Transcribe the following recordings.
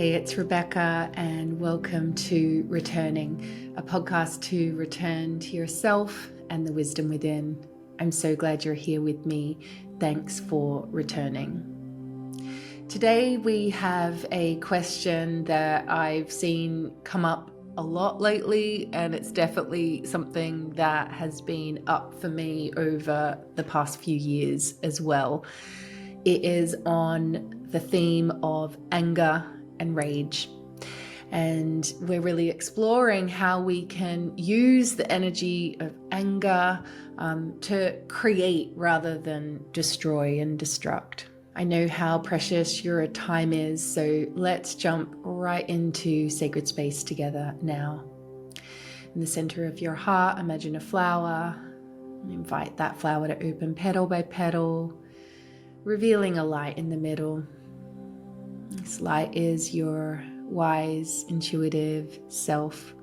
Hey, it's Rebecca, and welcome to Returning, a podcast to return to yourself and the wisdom within. I'm so glad you're here with me. Thanks for returning. Today we have a question that I've seen come up a lot lately, and it's definitely something that has been up for me over the past few years as well. It is on the theme of anger and rage. And we're really exploring how we can use the energy of anger to create rather than destroy and destruct. I know how precious your time is, so let's jump right into sacred space together now. In the center of your heart, imagine a flower. Invite that flower to open petal by petal, revealing a light in the middle. This light is your wise, intuitive self,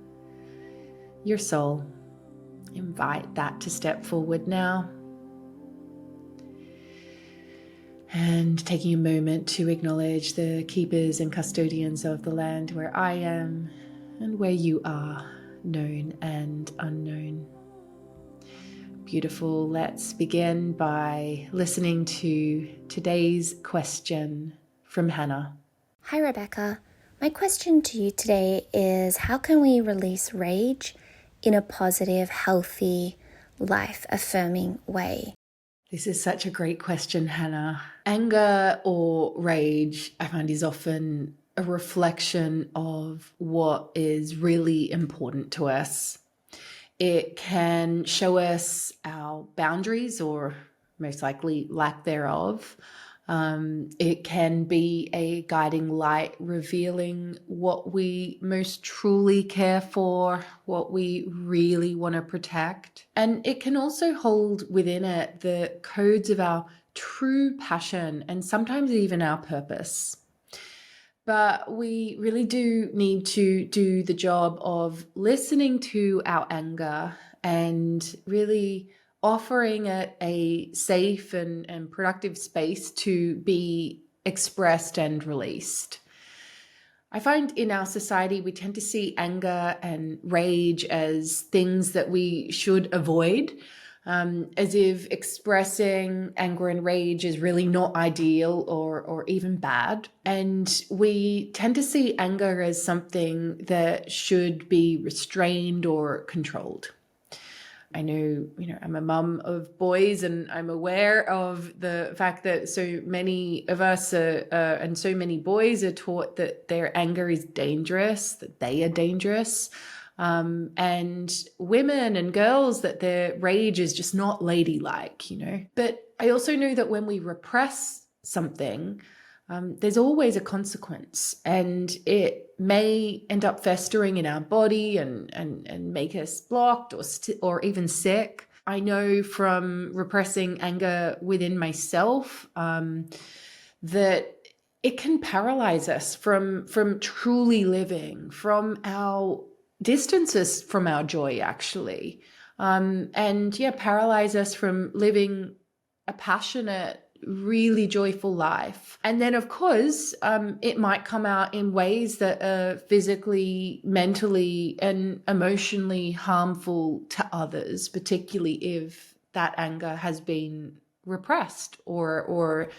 your soul. Invite that to step forward now. And taking a moment to acknowledge the keepers and custodians of the land where I am and where you are, known and unknown. Beautiful. Let's begin by listening to today's question from Hannah. Hi, Rebecca. My question to you today is, how can we release rage in a positive, healthy, life-affirming way? This is such a great question, Hannah. Anger or rage, I find, is often a reflection of what is really important to us. It can show us our boundaries, or most likely lack thereof. It can be a guiding light revealing what we most truly care for, what we really want to protect. And it can also hold within it the codes of our true passion and sometimes even our purpose. But we really do need to do the job of listening to our anger and really offering it a safe and productive space to be expressed and released. I find in our society we tend to see anger and rage as things that we should avoid, as if expressing anger and rage is really not ideal or even bad. And we tend to see anger as something that should be restrained or controlled. I know, I'm a mum of boys, and I'm aware of the fact that so many of us and so many boys are taught that their anger is dangerous, that they are dangerous. And women and girls that their rage is just not ladylike, But I also know that when we repress something, there's always a consequence, and it may end up festering in our body and make us blocked or even sick. I know from repressing anger within myself that it can paralyze us from truly living, from our distances from our joy, actually. Paralyze us from living a passionate, really joyful life. And then, of course, it might come out in ways that are physically, mentally, and emotionally harmful to others, particularly if that anger has been repressed or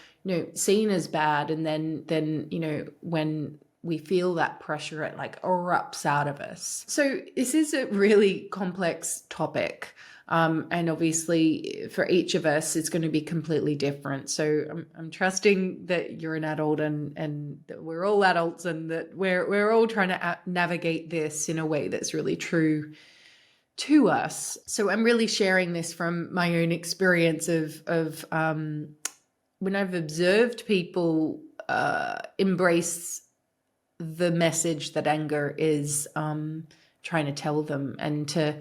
seen as bad. And then when we feel that pressure, it erupts out of us. So this is a really complex topic. And obviously for each of us, it's going to be completely different. So I'm trusting that you're an adult and that we're all adults, and that we're all trying to navigate this in a way that's really true to us. So I'm really sharing this from my own experience of when I've observed people embrace the message that anger is trying to tell them, and to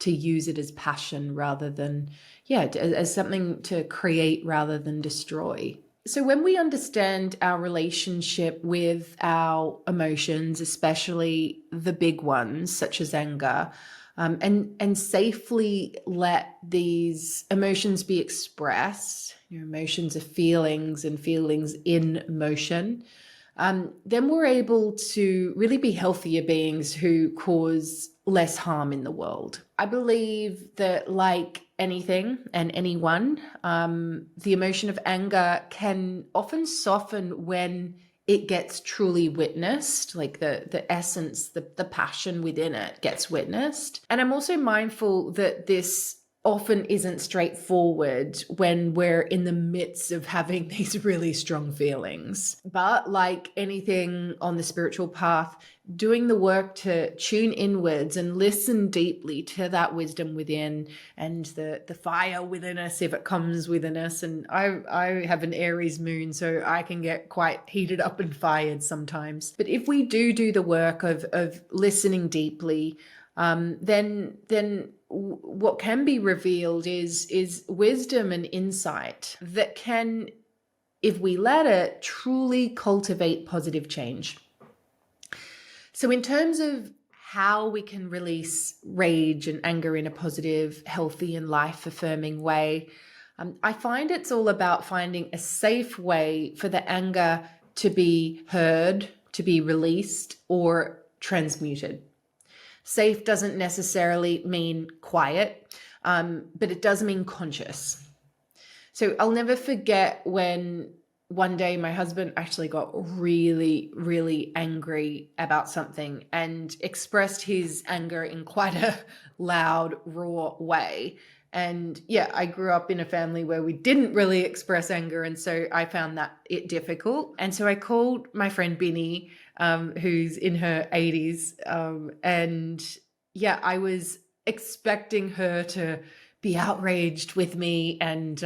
use it as passion rather than, as something to create rather than destroy. So when we understand our relationship with our emotions, especially the big ones such as anger, and safely let these emotions be expressed, emotions are feelings and feelings in motion, then we're able to really be healthier beings who cause less harm in the world. I believe that, like anything and anyone, the emotion of anger can often soften when it gets truly witnessed, like the essence, the passion within it gets witnessed. And I'm also mindful that this often isn't straightforward when we're in the midst of having these really strong feelings. But like anything on the spiritual path, doing the work to tune inwards and listen deeply to that wisdom within and the fire within us, if it comes within us. And I have an Aries moon, so I can get quite heated up and fired sometimes. But if we do the work of listening deeply, then what can be revealed is wisdom and insight that can, if we let it, truly cultivate positive change. So in terms of how we can release rage and anger in a positive, healthy, and life-affirming way, I find it's all about finding a safe way for the anger to be heard, to be released, or transmuted. Safe doesn't necessarily mean quiet, but it does mean conscious. So I'll never forget when one day my husband actually got really, really angry about something and expressed his anger in quite a loud, raw way. And yeah, I grew up in a family where we didn't really express anger. And so I found that it difficult. And so I called my friend Binny, who's in her 80s. And yeah, I was expecting her to be outraged with me and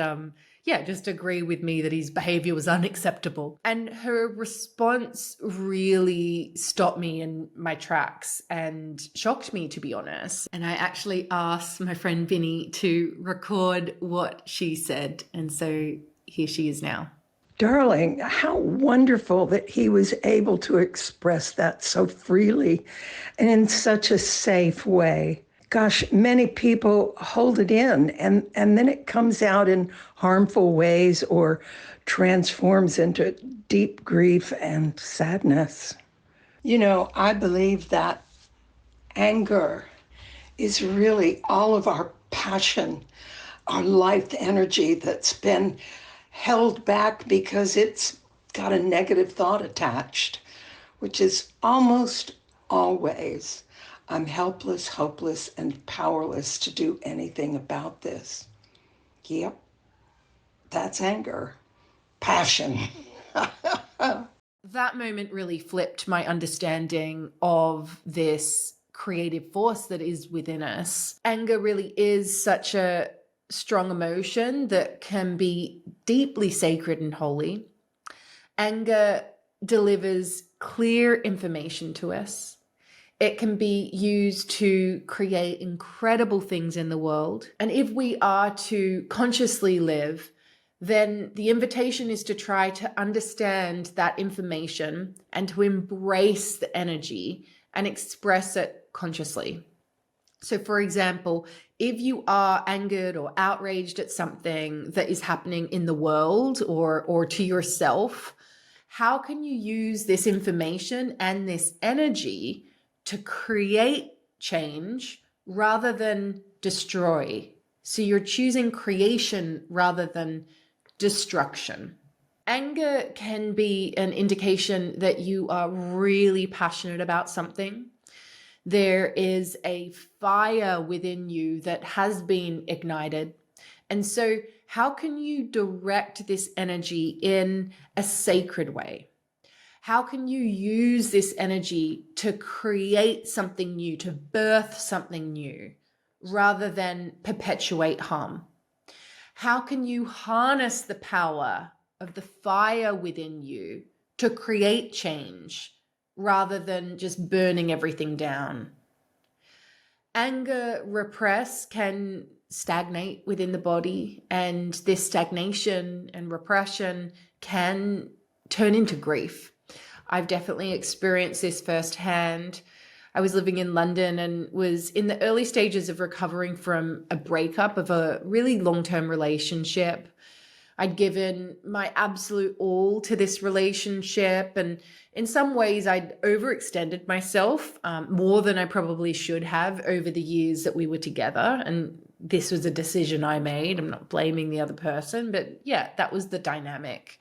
just agree with me that his behavior was unacceptable. And her response really stopped me in my tracks and shocked me, to be honest. And I actually asked my friend Vinny to record what she said. And so here she is now. Darling, how wonderful that he was able to express that so freely and in such a safe way. Gosh, many people hold it in and then it comes out in harmful ways or transforms into deep grief and sadness. You know, I believe that anger is really all of our passion, our life energy that's been held back because it's got a negative thought attached, which is almost always, I'm helpless, hopeless, and powerless to do anything about this. Yep, that's anger. Passion. That moment really flipped my understanding of this creative force that is within us. Anger really is such a strong emotion that can be deeply sacred and holy. Anger delivers clear information to us. It can be used to create incredible things in the world. And if we are to consciously live, then the invitation is to try to understand that information and to embrace the energy and express it consciously. So for example, if you are angered or outraged at something that is happening in the world or to yourself, how can you use this information and this energy to create change rather than destroy? So you're choosing creation rather than destruction. Anger can be an indication that you are really passionate about something. There is a fire within you that has been ignited. And so how can you direct this energy in a sacred way? How can you use this energy to create something new, to birth something new, rather than perpetuate harm? How can you harness the power of the fire within you to create change rather than just burning everything down? Anger repressed can stagnate within the body, and this stagnation and repression can turn into grief. I've definitely experienced this firsthand. I was living in London and was in the early stages of recovering from a breakup of a really long-term relationship. I'd given my absolute all to this relationship. And in some ways, I'd overextended myself more than I probably should have over the years that we were together. And this was a decision I made. I'm not blaming the other person, but yeah, that was the dynamic.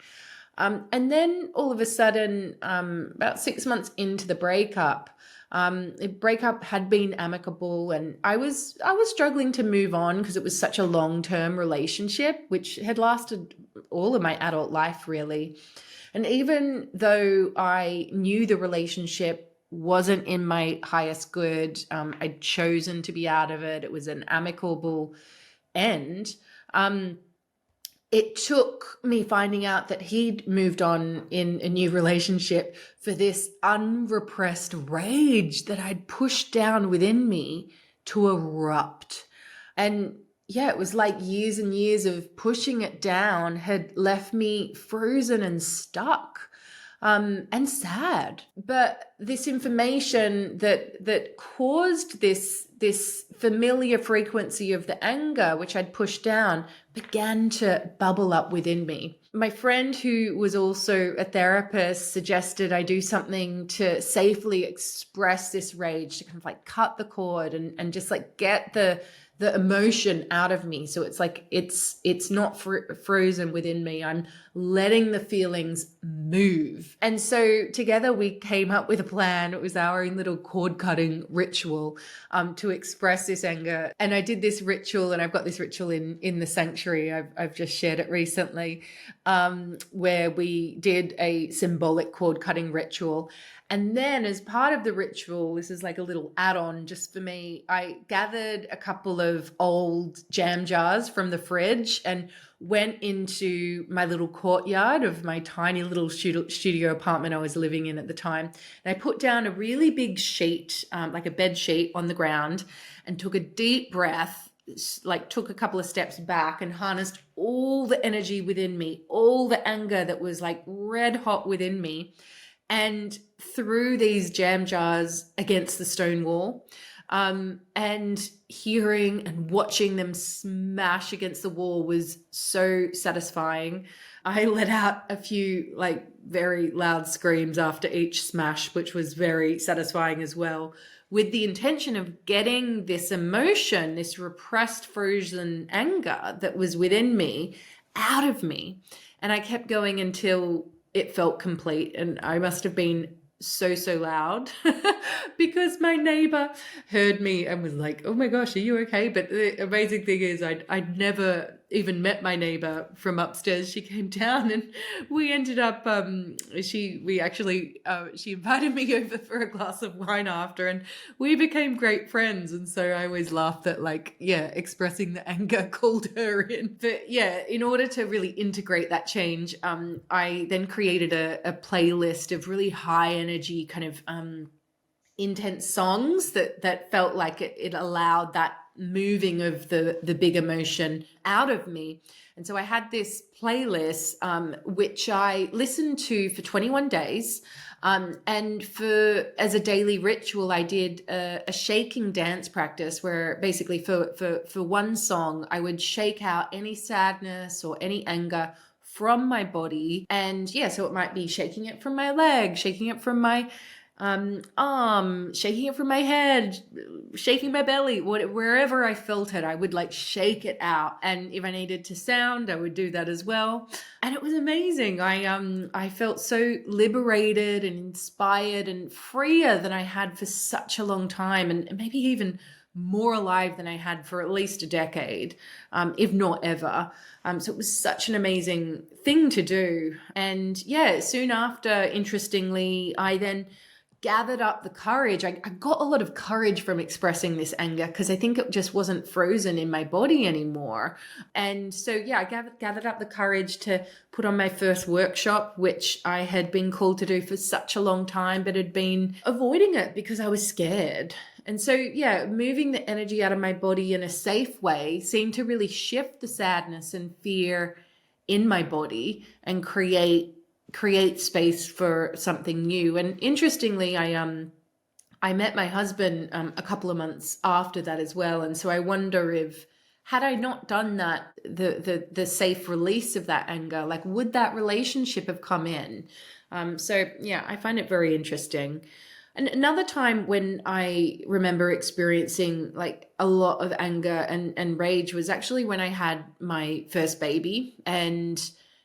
And then all of a sudden, about 6 months into the breakup, the breakup had been amicable, and I was struggling to move on because it was such a long-term relationship, which had lasted all of my adult life, really. And even though I knew the relationship wasn't in my highest good, I'd chosen to be out of it. It was an amicable end. It took me finding out that he'd moved on in a new relationship for this unrepressed rage that I'd pushed down within me to erupt. And yeah, it was like years and years of pushing it down had left me frozen and stuck. And sad. But this information that caused this familiar frequency of the anger, which I'd pushed down, began to bubble up within me. My friend, who was also a therapist, suggested I do something to safely express this rage, to kind of like cut the cord and just like get the emotion out of me. So it's like it's not frozen within me. I'm letting the feelings move. And so together we came up with a plan. It was our own little cord cutting ritual to express this anger. And I did this ritual, and I've got this ritual in the sanctuary. I've just shared it recently, where we did a symbolic cord cutting ritual. And then as part of the ritual, this is like a little add-on just for me, I gathered a couple of old jam jars from the fridge and went into my little courtyard of my tiny little studio apartment I was living in at the time. And I put down a really big sheet, like a bed sheet on the ground, and took a deep breath, like took a couple of steps back and harnessed all the energy within me, all the anger that was like red hot within me, and threw these jam jars against the stone wall, and hearing and watching them smash against the wall was so satisfying. I let out a few like very loud screams after each smash, which was very satisfying as well, with the intention of getting this emotion, this repressed frozen anger that was within me, out of me. And I kept going until it felt complete. And I must have been so loud because my neighbor heard me and was like, oh my gosh, are you okay? But the amazing thing is I'd never even met my neighbor from upstairs. She came down and we ended up, she invited me over for a glass of wine after, and we became great friends. And so I always laughed that, like, yeah, expressing the anger called her in. But yeah, in order to really integrate that change, I then created a playlist of really high energy kind of intense songs that felt like it allowed that moving of the big emotion out of me. And so I had this playlist, which I listened to for 21 days. And as a daily ritual, I did a shaking dance practice where basically for one song, I would shake out any sadness or any anger from my body. And yeah, so it might be shaking it from my leg, shaking it from my arm, shaking it from my head, shaking my belly, wherever I felt it, I would like shake it out. And if I needed to sound, I would do that as well. And it was amazing. I felt so liberated and inspired and freer than I had for such a long time, and maybe even more alive than I had for at least a decade, if not ever. So it was such an amazing thing to do. And yeah, soon after, interestingly, I then gathered up the courage. I got a lot of courage from expressing this anger because I think it just wasn't frozen in my body anymore. And so, yeah, I gathered up the courage to put on my first workshop, which I had been called to do for such a long time, but had been avoiding it because I was scared. And so, yeah, moving the energy out of my body in a safe way seemed to really shift the sadness and fear in my body and create space for something new. And interestingly, I met my husband a couple of months after that as well. And so I wonder if had I not done that, the safe release of that anger, like would that relationship have come in? So yeah, I find it very interesting. And another time when I remember experiencing like a lot of anger and rage was actually when I had my first baby. And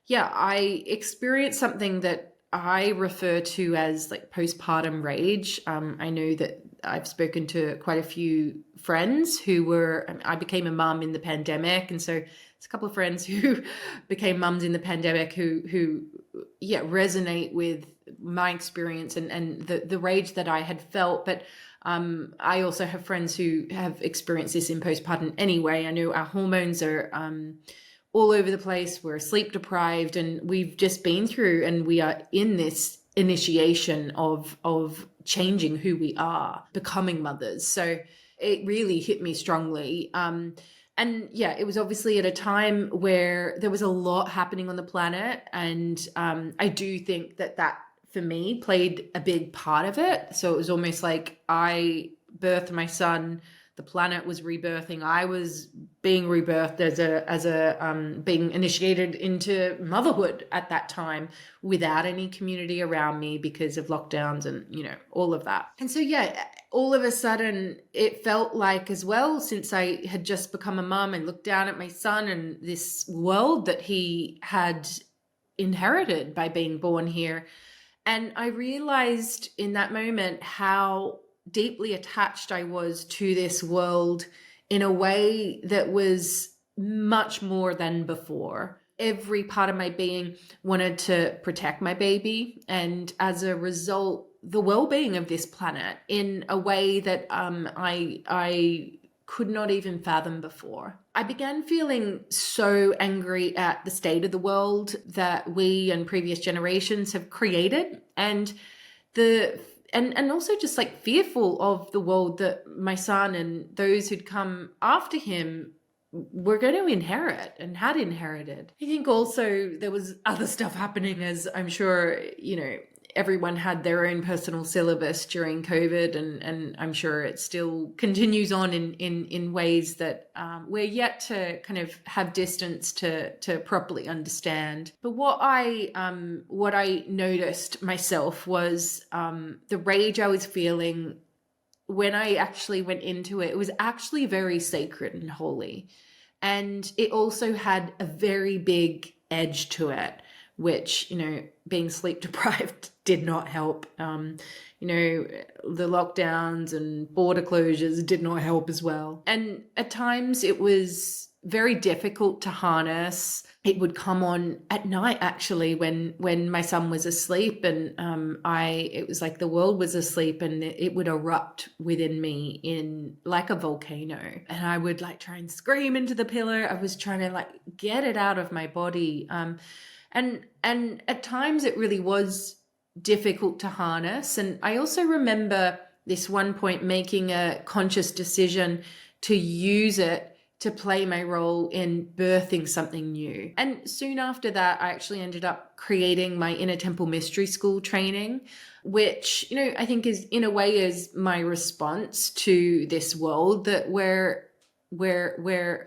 yeah, I experienced something that I refer to as like postpartum rage. I know that I've spoken to quite a few friends who I became a mum in the pandemic. And so it's a couple of friends who became mums in the pandemic who resonate with my experience and the rage that I had felt. But I also have friends who have experienced this in postpartum anyway. I know our hormones are all over the place. We're sleep deprived, and we've just been through, and we are in this initiation of changing who we are, becoming mothers. So it really hit me strongly. And yeah, it was obviously at a time where there was a lot happening on the planet. And I do think that for me played a big part of it. So it was almost like I birthed my son, the planet was rebirthing, I was being rebirthed as a being initiated into motherhood at that time without any community around me because of lockdowns and all of that. And so yeah, all of a sudden it felt like, as well, since I had just become a mum and looked down at my son and this world that he had inherited by being born here, and I realized in that moment how deeply attached I was to this world in a way that was much more than before. Every part of my being wanted to protect my baby, and as a result, the well-being of this planet in a way that I could not even fathom before. I began feeling so angry at the state of the world that we and previous generations have created, and also just like fearful of the world that my son and those who'd come after him were going to inherit and had inherited. I think also there was other stuff happening, as I'm sure, everyone had their own personal syllabus during COVID, and I'm sure it still continues on in ways that we're yet to kind of have distance to properly understand. But what I noticed myself was the rage I was feeling when I actually went into it. It was actually very sacred and holy, and it also had a very big edge to it, which, being sleep deprived did not help. The lockdowns and border closures did not help as well. And at times it was very difficult to harness. It would come on at night, actually, when my son was asleep, and it was like the world was asleep, and it would erupt within me in like a volcano, and I would like try and scream into the pillow. I was trying to like get it out of my body. And at times it really was difficult to harness. And I also remember this one point making a conscious decision to use it to play my role in birthing something new. And soon after that, I actually ended up creating my Inner Temple Mystery School training, which, I think is in a way is my response to this world that where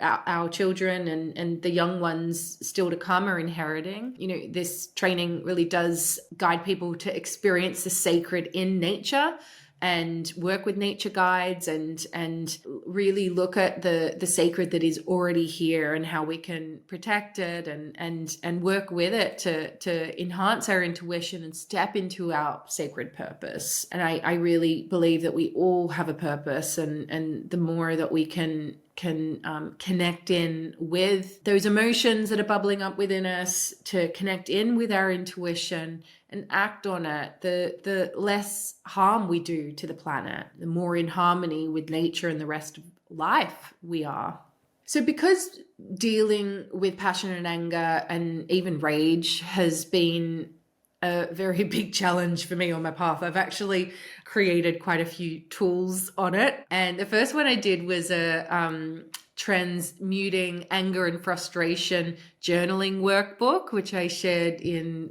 our children and the young ones still to come are inheriting. This training really does guide people to experience the sacred in nature and work with nature guides and really look at the sacred that is already here and how we can protect it and work with it to enhance our intuition and step into our sacred purpose. And I really believe that we all have a purpose, and the more that we can connect in with those emotions that are bubbling up within us, to connect in with our intuition and act on it, the less harm we do to the planet, the more in harmony with nature and the rest of life we are. So because dealing with passion and anger and even rage has been a very big challenge for me on my path, I've actually created quite a few tools on it. And the first one I did was a transmuting anger and frustration journaling workbook, which I shared in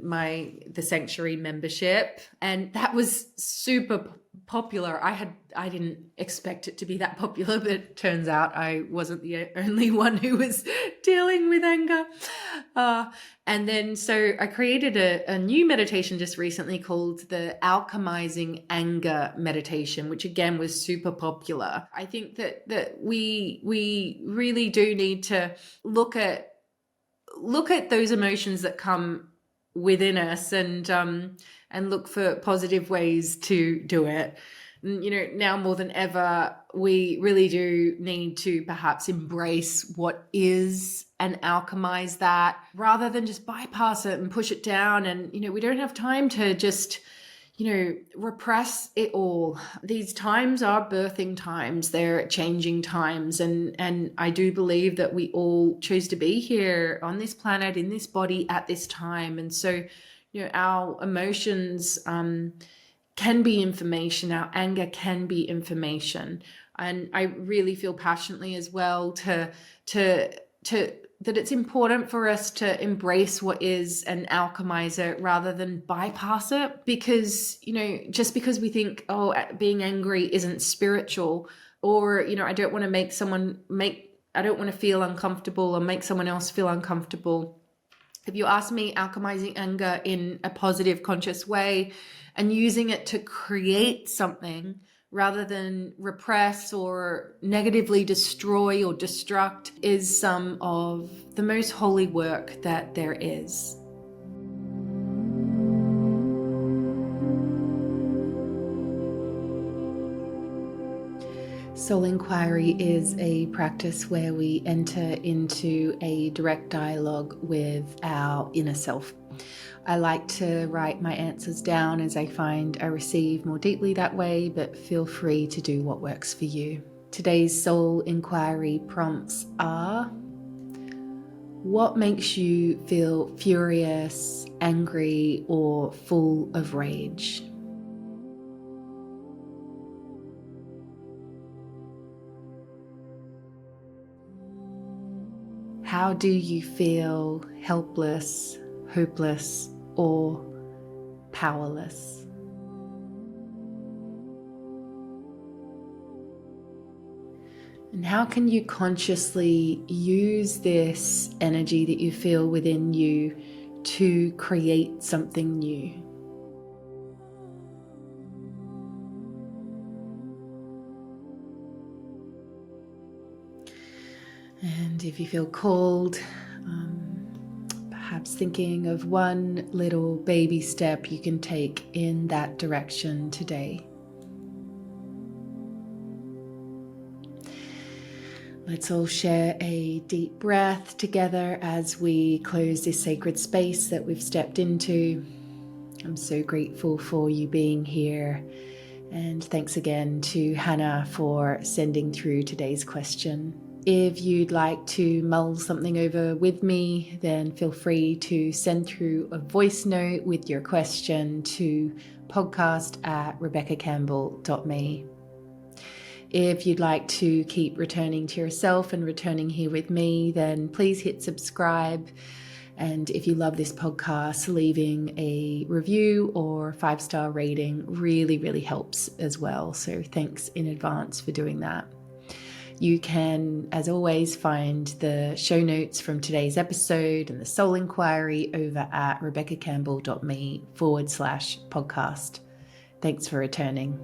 the Sanctuary membership. And that was super popular. I didn't expect it to be that popular, but it turns out I wasn't the only one who was dealing with anger. And then so I created a new meditation just recently called the Alchemizing Anger Meditation, which again was super popular. I think that we really do need to look at those emotions that come within us and look for positive ways to do it. Now more than ever, we really do need to perhaps embrace what is and alchemize that rather than just bypass it and push it down. And, we don't have time to just, repress it all. These times are birthing times. They're changing times. And I do believe that we all choose to be here on this planet, in this body at this time. And so, our emotions, can be information. Our anger can be information. And I really feel passionately as well to that it's important for us to embrace what is and alchemize it rather than bypass it, because, just because we think, oh, being angry isn't spiritual, or, I don't want to I don't want to feel uncomfortable or make someone else feel uncomfortable. If you ask me, alchemizing anger in a positive, conscious way and using it to create something rather than repress or negatively destroy or destruct is some of the most holy work that there is. Soul inquiry is a practice where we enter into a direct dialogue with our inner self. I like to write my answers down as I find I receive more deeply that way, but feel free to do what works for you. Today's soul inquiry prompts are: what makes you feel furious, angry, or full of rage? How do you feel helpless, hopeless, or powerless? And how can you consciously use this energy that you feel within you to create something new? And if you feel called, perhaps thinking of one little baby step you can take in that direction today. Let's all share a deep breath together as we close this sacred space that we've stepped into. I'm so grateful for you being here. And thanks again to Hannah for sending through today's question. If you'd like to mull something over with me, then feel free to send through a voice note with your question to podcast@RebeccaCampbell.me. If you'd like to keep returning to yourself and returning here with me, then please hit subscribe. And if you love this podcast, leaving a review or 5-star rating really, really helps as well. So thanks in advance for doing that. You can, as always, find the show notes from today's episode and the soul inquiry over at RebeccaCampbell.me/podcast. Thanks for returning.